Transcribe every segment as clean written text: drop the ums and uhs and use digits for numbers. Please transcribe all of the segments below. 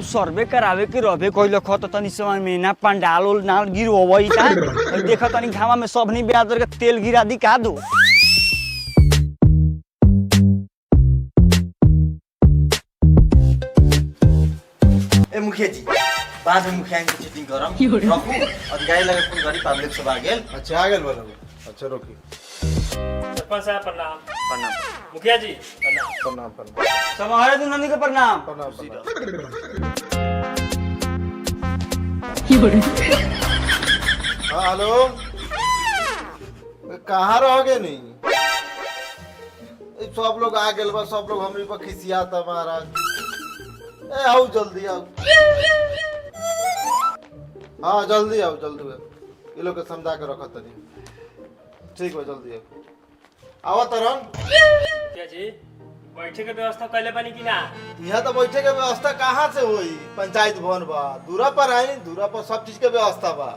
जब सर्वे करावे के रहबे कोई लख त तनी समय में ना पंडाल उल ना गिरवई ता देख तनी घामा में सब नहीं ब्याज के तेल गिरा दी का दो। ए मुखिया जी बाद में मुखिया की चीटिंग करम रखू अधिकारी लगे फोन करी पब्लिक सब आ गेल। अच्छा आ गेल बोलो। अच्छा रोकी। सरपंच साहब प्रणाम। प्रणाम। मुखिया जी प्रणाम। प्रणाम प्रणाम समारे दु नंदी के प्रणाम। प्रणाम प्रणाम। हाँ हेलो कहाँ रहोगे नहीं सब लोग आ गेल बा सब लोग हमरी पर खिसियाता महाराज। ए आओ जल्दी आओ। हाँ जल्दी आओ जल्दी आओ। ये लोग के समझा के रखत तनी ठीक बा जल्दी आओ। आवा तरन मुखिया जी बैठे के व्यवस्था कैले बनी कि ना? यहाँ तो बैठे के व्यवस्था कहाँ से होई पंचायत भवन बा दूरा पर आई दूरा पर सब चीज के व्यवस्था बा।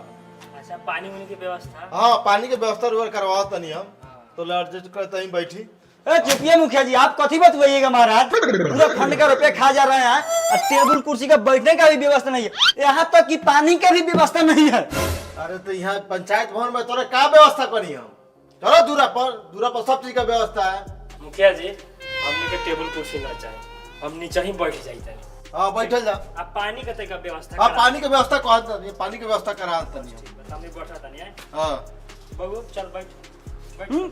अच्छा पानी उनी की व्यवस्था? हाँ पानी के व्यवस्था रुआ करवाओ तनी हम तो एडजस्ट करते ही बैठी। ए चुपिए मुखिया जी आप कथी बतवाइएगा महाराज पूरा फंड का रुपया खा जा रहे हैं और टेबल कुर्सी का बैठने का भी व्यवस्था नहीं है यहाँ तक कि पानी का भी व्यवस्था नहीं है। अरे तो यहाँ पंचायत भवन में तोरा का व्यवस्था करी हम चलो दूरा पर सब चीज का व्यवस्था है। मुखिया जी हमने के टेबल कुर्सी ना चाहिए हम नीचे ही बैठ जाइए। हाँ बैठल जा। अब पानी का तक व्यवस्था? हाँ पानी के व्यवस्था कहत पानी के व्यवस्था करा तनी हमने बैठा था नहीं। हाँ बबू चल बैठ।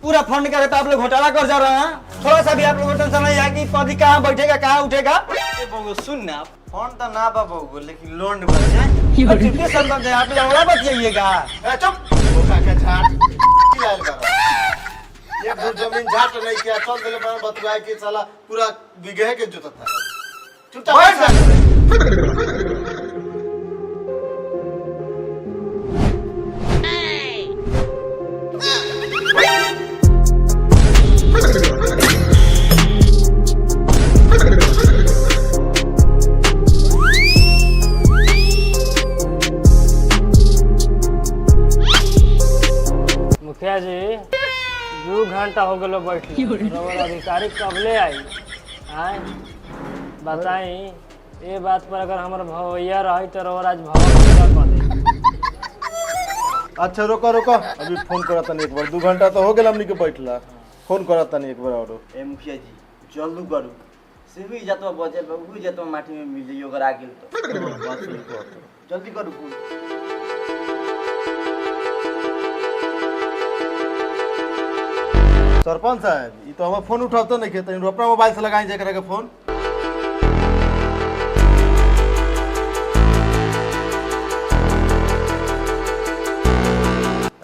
पूरा फंड का तो आप लोग घोटाला कर जा रहे हैं थोड़ा सा भी आप लोगों को टेंशन नहीं है कि पद कहाँ बैठेगा कहाँ उठेगा। ए बगो सुन ना फोन तो ना बा बगो लेकिन लोन बन जाए। चुपके समझ आप लोग औरा बतियाइएगा। ए चुप बोका के झाट चिल्लाएल करो ये दूर जमीन झाट नहीं किया चल दिले पर बतवाए के साला पूरा बिगहे के जोता था चुपचाप बैठ। मुखिया जी 2 घंटा हो गलो बैठे रउआ अधिकारी कबले आई आए बताई ये बात पर अगर हमार भवैया रही तो रउआ आज भवन कर दे। अच्छा रुको रुको अभी फोन करा तनी एक बार 2 घंटा तो हो गेल हमनी के बैठला फोन करा तनी एक बार और। ए मुखिया जी जल्दी करू सेवी जतवा बजे बबू जतवा माटी में मिल जाई ओकर आ गेल तो बात सही कहत जल्दी करू फोन। सरपंच साहब ये तो हमारा फोन उठाते नहीं खेते अपना मोबाइल से लगाई जाए करेगा फोन।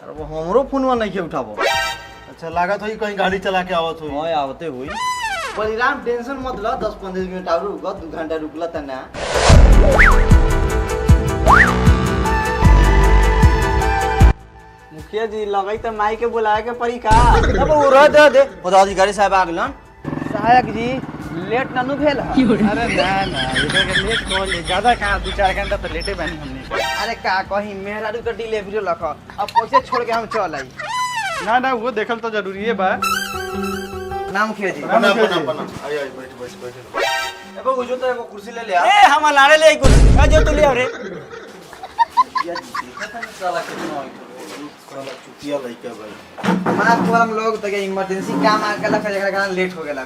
वो हमरो फोनवा नहीं के उठाबो। अच्छा लागत होई कहीं गाड़ी चला के आवत होई। हां आवते होई बलिराम टेंशन मत ल 10-15 मिनट और रुक 2 घंटा रुकला त ना। मुखिया जी लगई तो माई के बुलाए के पड़ी का। अब वो रह दे पदाधिकारी साहब आ गेलन। सहायक जी लेट ननु भेल है। अरे ना ना इधर के लेट कौन ज्यादा कहाँ 2-4 घंटा तो लेटे बनी हमने। अरे का कहीं मेहरारू का डिलीवरी लख अब पैसे छोड़ के हम चल आई। ना ना वो देखल तो जरूरी है बा। नाम मुखिया जी बना आई आई बैठ। अब वो जो तो एगो कुर्सी ले ले आ। ए हम लारे ले कुछ का जो तू ले रे या देखा था ना साला कितना साला चुतिया लइका भाई। मार को हम लोग तो इमरजेंसी काम आ गेला का कारण लेट हो गेला।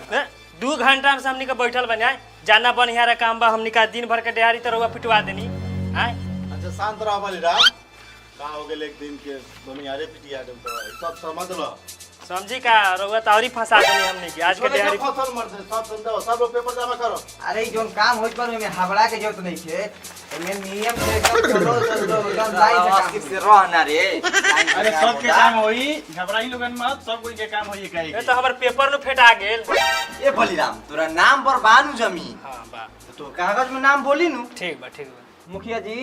2 घंटा में हमनी के बैठल बने आए जाना बनिहारा काम बा हमनी का दिन भर के दिहाड़ी तो रउआ पिटवा देनी आए। अच्छा शांत रह बलिराम का हो गेल एक दिन के बनियारे पिटिया गेल तो सब समझ लो समझी का रउआ तौरी फंसा देनी हमनी के आज के दिहाड़ी। फसल मर दे सब समझाओ सब लोग पेपर जमा करो। अरे जोन काम होई पर में हावड़ा के जरूरत नहीं छे एमे नियम से एकदम चलो एकदम लाइन से काम से रहना रे। अरे सबके काम होई घबराई लोगन मत सब कोई के काम होई काई। ए तो हमर पेपर नु फेटा गेल। ए बलिराम तोरा नाम पर बानू जमीन हां बा तो कागज में नाम बोली नु। ठीक बा ठीक बा। मुखिया जी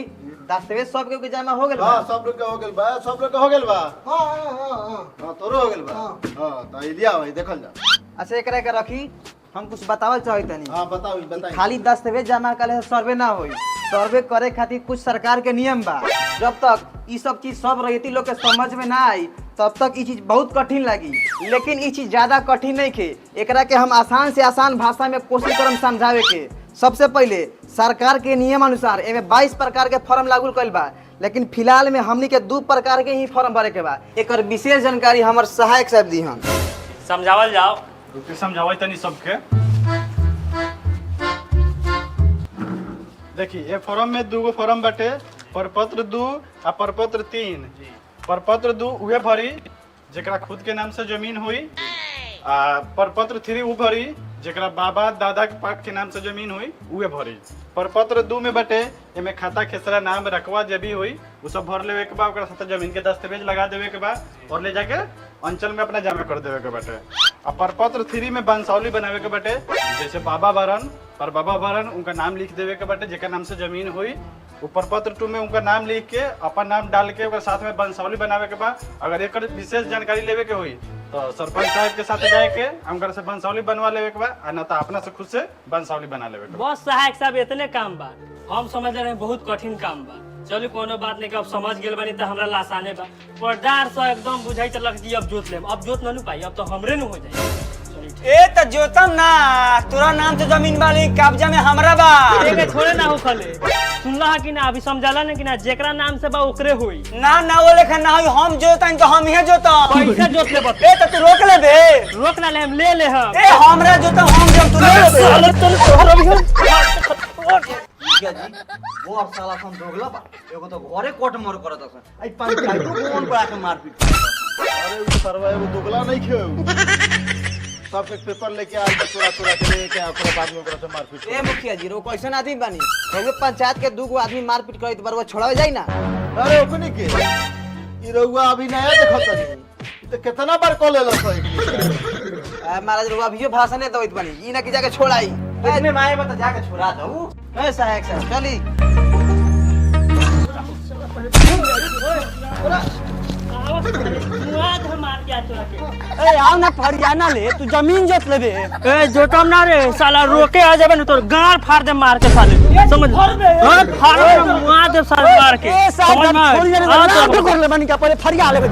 दस्तावेज सब के जमा हो गेल। हां सब लोग के हो गेल बा सब लोग के हो गेल बा। हां तोरो हो गेल बा। हां तो ई लिया भाई देखल जा। अच्छा एकरा के रखी हम कुछ बतावल चाहत तनी। हां बताओ बताइए। खाली दस्तावेज जमा करे सर्वे ना होई सर्वे करे खातिर कुछ सरकार के नियम बा। जब तक ई सब चीज सब रहिती लोग के समझ में ना आई तब तक ई चीज बहुत कठिन लगी लेकिन ई चीज ज्यादा कठिन नहीं खे। एकरा के हम आसान से आसान भाषा में कोशिश करम समझावे के। सबसे पहले सरकार के नियम अनुसार एमे 22 प्रकार के फॉर्म लागू कइल बा, लेकिन फिलहाल में हमनी के 2 प्रकार के ही फॉर्म भरे के बा। एकर विशेष जानकारी हमर सहायक साहब दी हन। समझावल जाओ। रुके समझावे तनी सबके। देखी ये फॉर्म में 2 गो फॉर्म बाटे, प्रपत्र 2 आ प्रपत्र 3। प्रपत्र 2 उहे भरी जेकरा खुद के नाम से जमीन हुई, आ प्रपत्र 3 उ भरी जेकरा बाबा दादा के पाक के नाम से जमीन हुई उहे भरी। प्रपत्र 2 में बटे एमे खाता खेसरा नाम रकवा जे भी हुई उ सब भर लेवे के बा, ओकरा साथे जमीन के दस्तावेज लगा देवे के बा और ले जाके अंचल में अपना जमा कर देवे के बाटे। आ प्रपत्र 3 में वंशावली बनावे के बाटे, जैसे बाबा भरन पर बाबा भरन उनका नाम लिख देवे के बाटे जेकर नाम से जमीन हुई। वो प्रपत्र 2 में उनका नाम लिख के अपन नाम डाल के ओकर साथ में वंशावली बनावे के बा। अगर एकर विशेष जानकारी लेवे के हुई तो सरपंच साहब के साथ जाए के उनकर से वंशावली बनवा लेवे के बा, आ न तो अपना से खुद से वंशावली बना लेवे के बा। बस सहायक साहब इतने काम बा, हम समझ रहे हैं बहुत कठिन काम बा। चलो कोनो बात नहीं, अब समझ गेल बानी तो हमरा लासाने बा। परदार से एकदम बुझाई चलक जी अब जोत लेम, अब जोत न पाई, अब तो हमरे न हो जाए। ए त जोतम ना, तोरा नाम से जमीन वाली कब्जा में हमरा बा। एके छोड़े ना हो खले, सुनला कि ना अभी समझाला ना कि ना जेकरा नाम से बा ओकरे होई ना ना वो लेखा ना होई, हम जोतन तो हम ही जोतम। पैसा जोत ले बत। ए त तू रोक ले बे, रोक ना ले, हम ले ले हम। ए हमरा जोतम हम जब तू ले ले साले चल तोहर अभी हम मुखिया जी वो अब साला हम दोगला बा, एगो तो घरे कोट मोर करत असन, आई पंचायतो कोन बड़ा के मारपीट करत असन। अरे उ सरवा एगो दुगला नहीं खेऊ, सबके पेपर लेके आल के चोरा के लेके ओकरा बाद में ओकरा से मारपीट। ए मुखिया जी रो कैसन आदमी बानी, रउए पंचायत के 2 गो आदमी मारपीट करत बार वो छोड़ावे जाई ना। अरे ओकनी के ई रउआ अभी नया देखत नहीं, तो कितना बार कॉल लेला सही। महाराज रउआ अभियो भाषण देत बानी, ई ना कि जाके छोड़ाई, इतने माए बता जाके छोड़ा दऊ। ए सहायक साहब चली। ए आओ ना फरियाना ले, तू जमीन जोत लेबे। ए जोतम ना रे साला, रोके आ जाबे न तो गार फाड़ दे मार के साले, समझ हां फाड़ दे मुआ दे साले मार के, ए साहब समझ में थोड़ी देर में कर ले बनी का पहले फरिया लेबे।